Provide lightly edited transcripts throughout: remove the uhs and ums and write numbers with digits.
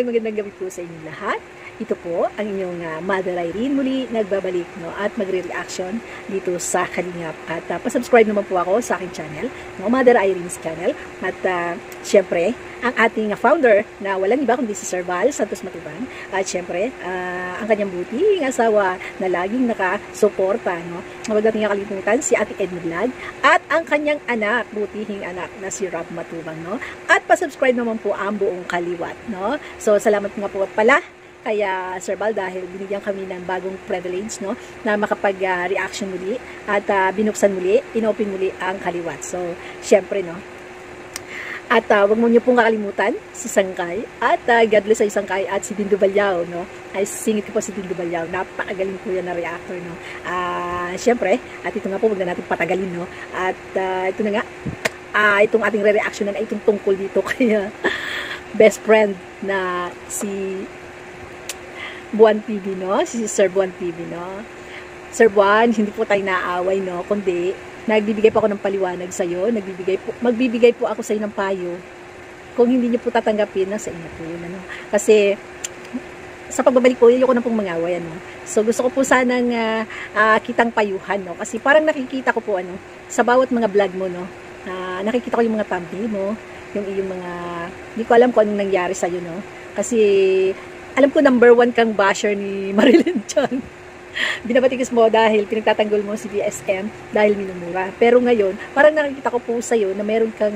magandang gabi po sa inyong lahat. Ito po ang inyong Mother Irene muli nagbabalik at magre-reaction dito sa Kalingap. At pasubscribe naman po ako sa aking channel, Mother Irene's channel. At syempre, ang ating founder na walang iba kundi si Sir Val Santos Matubang. At syempre, ang kanyang buting asawa na laging nakasuporta. Huwag natin nakalimutan si Ate Edna Vlog. At ang kanyang anak, butihing anak na si Rob Matubang. At pasubscribe naman po ang buong Kaliwat. So, salamat nga po pala kaya Sir Val dahil binigyan kami ng bagong privilege na makapag-reaction muli at binuksan muli, inopen muli ang Kaliwat. So, syempre at wag mo niyo pong kakalimutan si Sangkay at God bless sa Sangkay at si Dindo Balyaw, ay singit ko po si Dindo Balyaw. Napakagaling po yan na reactor, syempre, at ito nga po, wag na natin patagalin, at ito na nga, itong ating re-reactionan ay itong tungkol dito kaya best friend na si Buwan TV, si Sir Buwan TV, Sir Buwan, hindi po tayo naaaway, kundi nagbibigay po ako ng paliwanag sa iyo, magbibigay po ako sa iyo ng payo. Kung hindi niyo po tatanggapin, nasa inyo po yun, Kasi sa pagbabalik po, ayoko na pong mangaway, So gusto ko po sanang kitang payuhan, Kasi parang nakikita ko po sa bawat mga vlog mo, nakikita ko yung mga thumbnail mo, yung iyong mga, hindi ko alam kung anong nangyari sa iyo, Kasi alam ko number 1 kang basher ni Marilyn Chan. Binabatikis mo dahil pinagtatanggol mo si BSM dahil minumura. Pero ngayon, parang nakikita ko po sa iyo na meron kang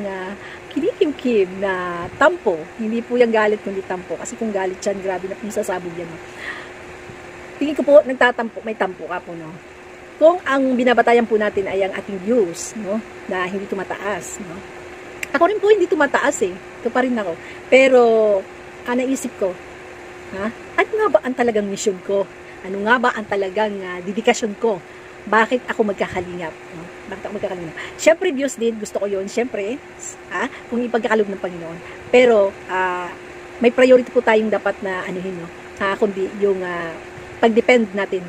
kinikim-kim na tampo. Hindi po yung galit kundi tampo. Kasi kung galit yan, grabe na po sasabog yan. Tingin ko po, nagtatampo, may tampo ka po. Kung ang binabatayan po natin ay ang ating views, na hindi tumataas. Ako rin po hindi tumataas Ito pa rin ako. Pero, naisip ko, ano nga ba ang talagang mission ko? Ano nga ba ang talagang dedikasyon ko? Bakit ako magkakalingap? Bakit ako magkakalingap? Siyempre, Diyos din, gusto ko yun. Siyempre, kung ipagkakalob ng Panginoon. Pero, may priority po tayong dapat na anuhin, kundi yung pag-depend natin.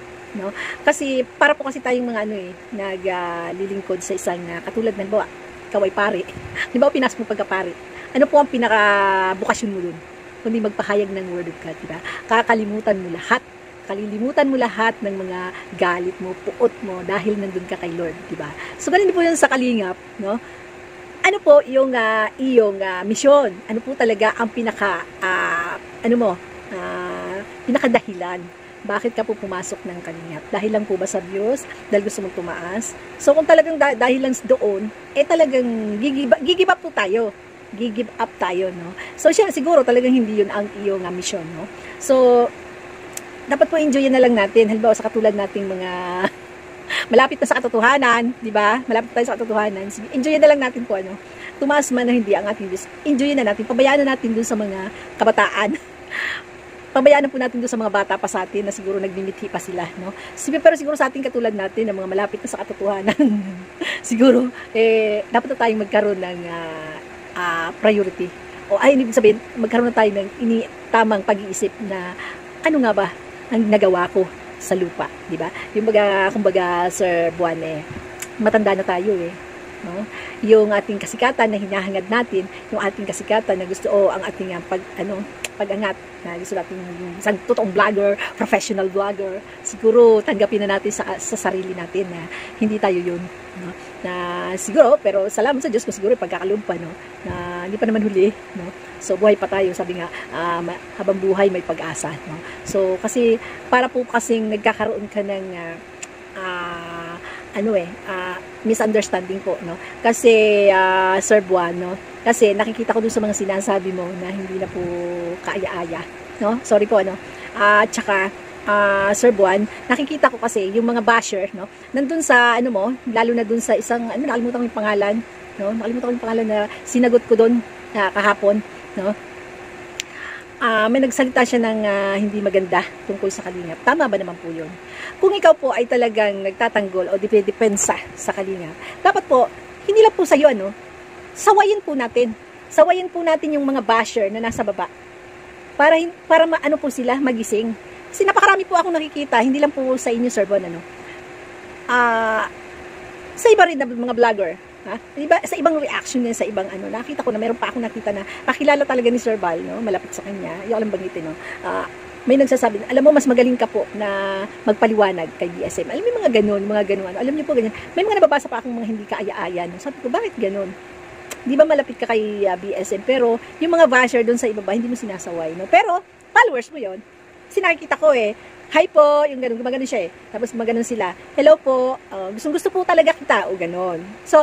Kasi, para po kasi tayong mga naglilingkod sa isang katulad ng bawa, ikaw ay pare. Di ba, pinas mo pagkapare? Ano po ang pinaka-bukasyon mo dun? Kundi magpahayag ng word of God, diba? Kalilimutan mo lahat ng mga galit mo, puot mo, dahil nandun ka kay Lord, diba? So, ganun po yun sa Kalingap, Ano po yung iyong misyon? Ano po talaga ang pinakadahilan? Bakit ka po pumasok ng Kalingap? Dahil lang po ba sa Diyos? Dahil gusto mong tumaas? So, kung talagang dahil lang doon, talagang gigive up po tayo. Give up tayo, So, siguro talagang hindi yun ang iyong mission, So, dapat po enjoyin na lang natin. Halimbawa, sa katulad nating mga malapit na sa katotohanan, di ba? Malapit tayo sa katotohanan. Sige, enjoyin na lang natin po, tumaas man na hindi ang ating Diyos. Enjoyin na natin. Pabayaan na natin dun sa mga kabataan. Pabayaan na po natin dun sa mga bata pa sa atin na siguro nagmimithi pa sila, Pero siguro sa ating katulad natin, na mga malapit na sa katotohanan, siguro, dapat na tayong magkaroon ng priority. O ay, ibig sabihin, magkaroon na tayo ng tamang pag-iisip na ano nga ba ang nagawa ko sa lupa, di ba? Yung kumbaga, Sir Buwan, matanda na tayo, Yung ating kasikatan na hinahangad natin, yung ating kasikatan na gusto, ang ating pag-angat, na gusto natin isang totoong vlogger, professional vlogger, siguro tanggapin na natin sa sarili natin na hindi tayo yun, na siguro, pero salamat sa Diyos kung siguro pagkakalob pa, na hindi pa naman huli, So, buhay pa tayo, sabi nga, habang buhay may pag-asa, So, kasi, para po kasing nagkakaroon ka ng misunderstanding po, Kasi, Sir Buwan, kasi nakikita ko dun sa mga sinasabi mo na hindi na po kaaya-aya, Sorry po, tsaka, Sir Buwan, nakikita ko kasi yung mga basher, nandun sa, lalo na dun sa isang, nakalimutan ko yung pangalan, nakalimutan ko yung pangalan na sinagot ko dun kahapon, may nagsalita siya ng hindi maganda tungkol sa Kalingap. Tama ba naman po yun? Kung ikaw po ay talagang nagtatanggol o depensa sa Kalingap, dapat po, hindi lang po sa iyo, sawayin po natin. Sawayin po natin yung mga basher na nasa baba. Para po sila magising. Kasi napakarami po akong nakikita, hindi lang po sa inyo, Sir Bon, sa iba rin na mga vlogger, Ha? Iba, sa ibang reaction niya, sa ibang ano, nakita ko na meron pa akong nakita na kakilala talaga ni Sir Val, no? Malapit sa kanya. Yung alam banggitin, no? May nagsasabi, alam mo, mas magaling ka po na magpaliwanag kay BSM. Alam mo yung mga ganun, ano? Alam niyo po ganyan. May mga nababasa pa akong mga hindi kaaya-aya, no? Sabi ko, bakit ganun? Di ba malapit ka kay BSM, pero yung mga basher doon sa ibaba, hindi mo sinasaway, no? Pero, followers mo yon. Kasi nakikita ko hi po, yung ganun, gumagano siya Tapos maganon sila, hello po, gusto po talaga kita, o ganon. So,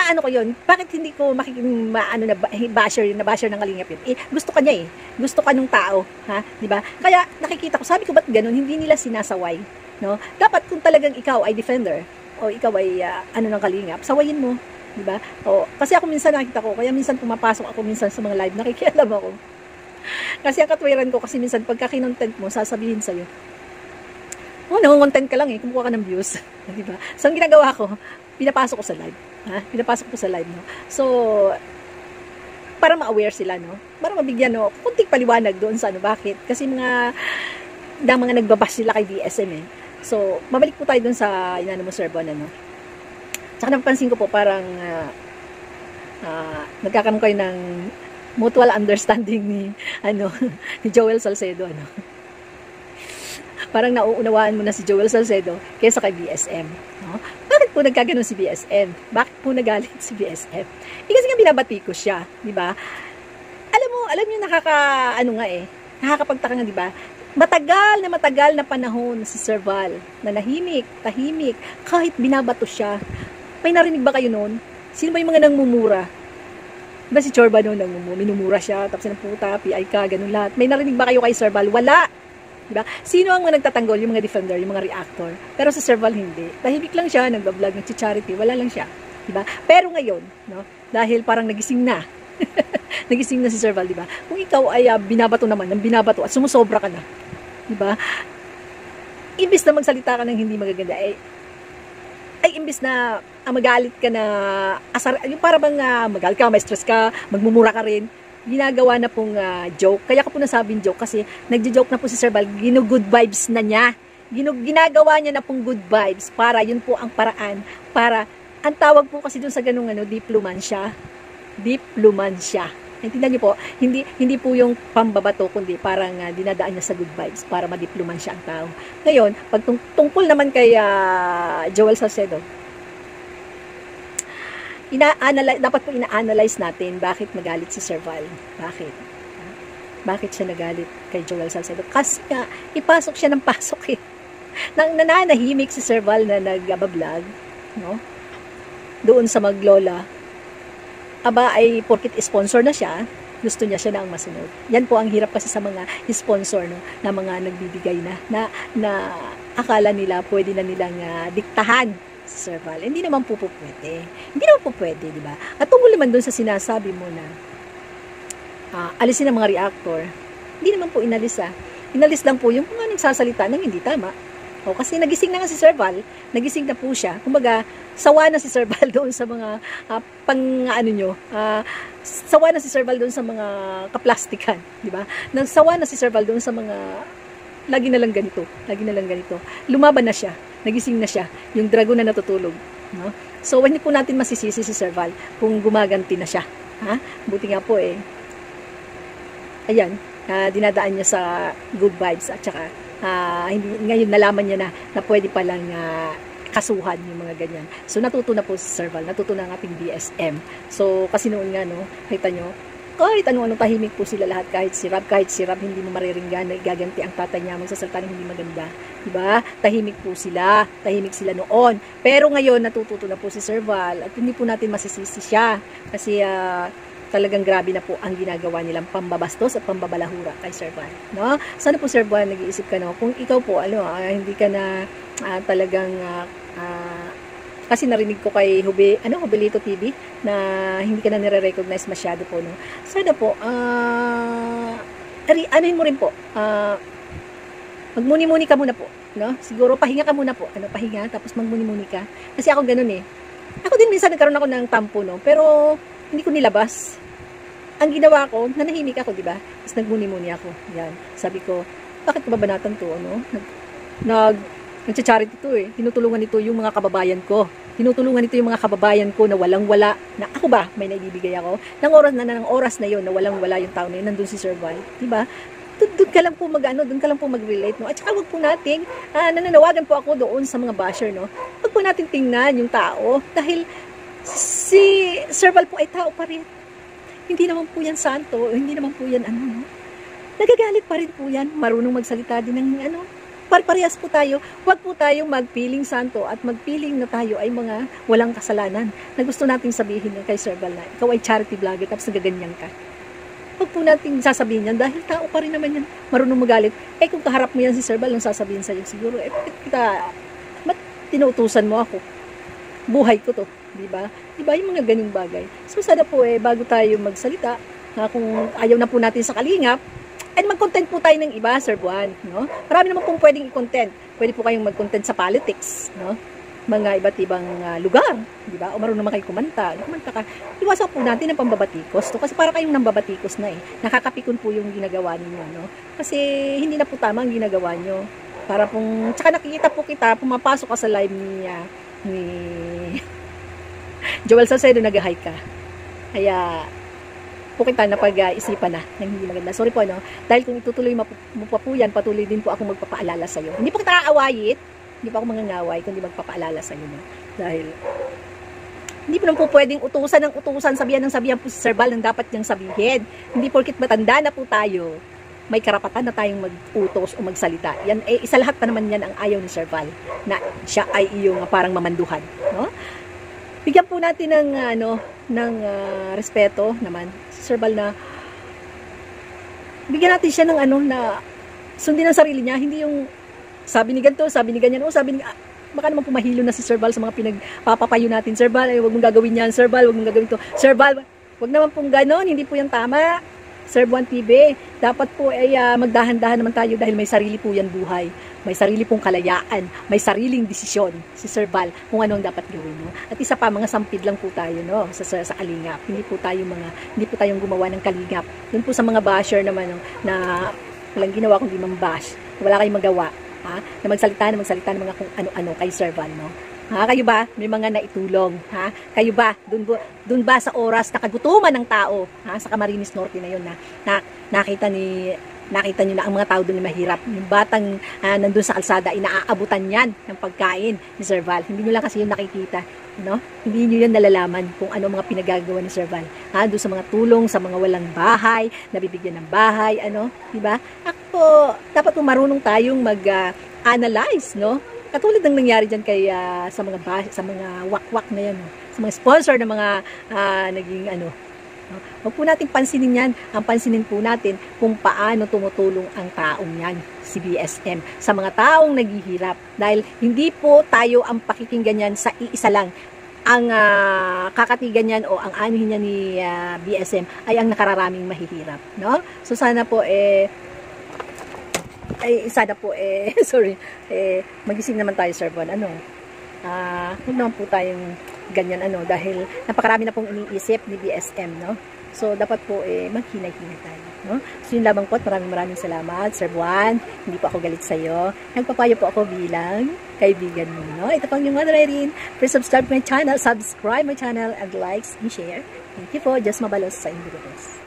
ano ko yun, bakit hindi ko basher ng Kalingap yun? Gusto ka niya gusto ka nung tao, ha, di ba? Kaya, nakikita ko, sabi ko, ba't ganon, hindi nila sinasaway, no? Dapat kung talagang ikaw ay defender, o ikaw ay, ng Kalingap, sawayin mo, di ba? Kasi ako minsan nakikita ko, kaya minsan pumapasok ako minsan sa mga live, nakikialam ako. Kasi ang katwiran ko, kasi minsan pagka kinontent mo, sasabihin sa'yo, nangongontent ka lang kumukuha ka ng views. Diba? So, ang ginagawa ko, pinapasok ko sa live. Ha? Pinapasok ko sa live, no? So, para ma-aware sila, no? Para mabigyan, no? Kunting paliwanag doon sa bakit. Kasi mga nagbabash sila kay DSM, So, mabalik po tayo doon sa inano mo, Sir Bon, no? Tsaka napansin ko po, parang nagkakaroon kayo ng mutual understanding ni Joel Salcedo, Parang nauunawaan mo na si Joel Salcedo kaysa kay BSM, no? Bakit po nagkaganon si BSM? Bakit po nagalit si BSM? Kasi nga binabati ko siya, di ba? Alam niyo nakakapagtaka nga, di ba? Matagal na panahon si Sir Val na tahimik, kahit binabato siya. May narinig ba kayo noon? Sino ba yung mga nangmumura? Diba si Chorba noon, minumura siya, tapos ng puta, PI ka, ganun lahat. May narinig ba kayo kay Sir Val? Wala! Diba? Sino ang mga nagtatanggol? Yung mga defender, yung mga reactor. Pero si Sir Val hindi. Tahimik lang siya, nagbablog, nag-charity, wala lang siya. Diba? Pero ngayon, no, dahil parang nagising na, nagising na si Sir Val, diba? Kung ikaw ay binabato naman, ng binabato at sumusobra ka na, diba? Imbis na magsalita ka ng hindi magaganda, ay imbis na magalit ka na asar, yung para bang magalit ka, may stress ka, magmumura ka rin, ginagawa na pong joke. Kaya ko po nasabing joke kasi nagjo-joke na po si Sir Val, good vibes na niya. Ginagawa niya na pong good vibes para yun po ang paraan para ang tawag po kasi dun sa ganung diplomansya. Naintindihan niyo po, hindi po yung pambabato kundi parang dinadaan niya sa good vibes para madiplomansya ang tao. Ngayon, pag tungkol naman kay Joel Salcedo, dapat po ina-analyze natin bakit magalit si Sir Val. Bakit siya nagalit kay Joel Salcedo? Kasi ipasok siya ng pasok nananahimik si Sir Val na nag-vlog, no? Doon sa Maglola. Ay porkit sponsor na siya, gusto niya siya na ang masunod. Yan po ang hirap kasi sa mga sponsor, no, na mga nagbibigay na akala nila pwede na nilang diktahan Sir Val. Hindi naman po pwede. Hindi naman po pwede, di ba? At tungkol naman doon sa sinasabi mo na alisin ang mga reactor, hindi naman po inalis Inalis lang po yung mga nagsasalita ng hindi tama. Kasi nagising na nga si Sir Val, nagising na po siya. Kumbaga, sawa na si Sir Val doon sa mga sawa na si Sir Val doon sa mga kaplastikan, di ba? Sawa na si Sir Val doon sa mga lagi na lang ganito. Lumaban na siya, nagising na siya, yung dragon na natutulog, no? So, hindi po natin masisisi si Sir Val kung gumaganti na siya, ha? Buti nga po ayan, dinadaan niya sa good vibes at saka ngayon nalaman niya na pwede palang kasuhan yung mga ganyan. So, natuto na po si Sir Val, natuto na ang ating BSM. So, kasi noon nga, no, kita nyo, kahit ano-ano, tahimik po sila lahat, kahit si Rab, hindi mo mariringgan na igaganti ang tatay niya, magsasalita ng hindi maganda. Diba? Tahimik sila noon. Pero ngayon, natututo na po si Sir Val, at hindi po natin masisisi siya, kasi talagang grabe na po ang ginagawa nilang pambabastos at pambabalahura kay Sir Val, no? Sana po Sir Val, nag-iisip ka, no, kung ikaw po, hindi ka na talagang kasi narinig ko kay Hubelito TV na hindi ka na nire-recognize masyado po, no? Sana po anuhin mo rin po, magmuni-muni ka muna po, no? Siguro pahinga ka muna po, pahinga, tapos magmuni-muni ka, kasi ako ganun ako din minsan nagkaroon ako ng tampo, no, pero hindi ko nilabas. Ang ginawa ko, nanahimik ako, di ba? Tapos nagmuni-muni ako. Yan. Sabi ko, bakit ko babanatan to, no? Nag-charity to Tinutulungan nito yung mga kababayan ko. tinutulungan ito yung mga kababayan ko na walang-wala, na ako ba, may naibibigay ako, ng oras na yon na walang-wala yung tao na yun, nandun si Sir Val, diba? Doon ka lang po doon ka lang po mag-relate, no? At saka wag po nating, nananawagan po ako doon sa mga basher, no? Wag po natin tingnan yung tao, dahil si Sir Val po ay tao pa rin. Hindi naman po yan santo, hindi naman po yan no? Nagagalit pa rin po yan, marunong magsalita din ng parehas po tayo. Huwag po tayong magpiling santo at magpiling na tayo ay mga walang kasalanan. Na gusto nating sabihin kay Sir Val na ikaw ay charity vlogger tapos nagaganyan ka. Huwag po nating sasabihin yan dahil tao pa rin naman yan, marunong magalit. Kung kaharap mo yan si Sir Val, nang sasabihin sa'yo siguro, ba't tinutusan mo ako? Buhay ko to, diba? Diba yung mga ganung bagay? So sana po bago tayo magsalita, kung ayaw na po natin sa kalingap, and mag-content po tayo ng iba, Sir Buwan, no? Marami naman pong pwedeng i-content. Pwede po kayong mag-content sa politics, no? Mga iba't ibang lugar, di ba? O marunong naman kayo kumanta ka. Iwasan po natin ang pambabatikos. To, kasi para kayong nambabatikos na Nakakapikon po yung ginagawa ninyo, no? Kasi hindi na po tama ang ginagawa nyo. Para pong, tsaka nakikita po kita, pumapasok ka sa live ni Joel Salcedo, nag-hi ka. Kaya, po kita na pag-isipan na ng hindi maganda. Sorry po, no? Dahil kung itutuloy mo pa po yan, patuloy din po ako magpapaalala sa'yo. Hindi po kita aawayit, hindi pa ako mangangaway, kundi magpapaalala sa'yo, no? Dahil, hindi po naman po pwedeng utusan, sabihan po si Sir Val ng dapat niyang sabihin. Hindi porkit matanda na po tayo, may karapatan na tayong mag-utos o magsalita. Yan, isa lahat pa naman yan ang ayaw ni Sir Val, na siya ay iyong parang mamanduhan, no? Bigyan po natin ng respeto naman si Sir Val, na bigyan natin siya ng na sundin ang sarili niya, hindi yung sabi ni ganito, sabi ni ganyan, baka naman pumahilo na si Sir Val sa mga pinagpapapayo natin. Sir Val, wag mong gagawin yan. Sir Val, wag mong gagawin to. Sir Val, wag naman pong ganon, hindi po yan tama. Sir Buwan TV, dapat po magdahan-dahan naman tayo dahil may sarili po yan buhay. May sarili pong kalayaan, may sariling desisyon si Sir Val kung ano ang dapat gawin, no? At isa pa, mga sampid lang po tayo, no, sa kalingap. Hindi po tayong gumawa ng kalingap. Doon po sa mga basher naman, no, na walang ginawa kundi mambash. Wala kayong magawa, na magsalita ng mga kung ano-ano kay Sir Val, no? Kayo ba? May mga naitulong, Kayo ba? Doon ba sa oras na kagutuman ng tao, sa Camarines Norte na yun, na nakita nyo na ang mga tao doon na mahirap. Yung batang nandun sa kalsada, inaabutan yan ng pagkain ni Sir Val. Hindi nyo lang kasi yun nakikita, no? Hindi nyo yan nalalaman kung ano mga pinagagawa ni Sir Val. Doon sa mga tulong, sa mga walang bahay, nabibigyan ng bahay, diba? Dapat po marunong tayong mag-analyze, no? Katulad ng nangyari dyan sa mga wakwak na yan, no? Sa mga sponsor na mga naging Huwag po natin pansinin yan. Ang pansinin po natin kung paano tumutulong ang taong yan, si BSM, sa mga taong naghihirap. Dahil hindi po tayo ang pakikinggan yan sa iisa lang. Ang kakatigan yan o ang anihin niya ni BSM ay ang nakararaming mahihirap, no? So sana po sorry, magising naman tayo, Sir Bon. Huwag naman po tayong ganyan, dahil napakarami na pong iniisip ni BSM, no? So, dapat po, maghinay-hinay tayo, no? So, yun lamang po at maraming salamat, Sir Juan. Hindi po ako galit sa'yo. Nagpapayo po ako bilang kaibigan mo, no? Ito pang yung Mother Irene. Please subscribe my channel, and likes and share. Thank you po. Just mabalos sa inyo.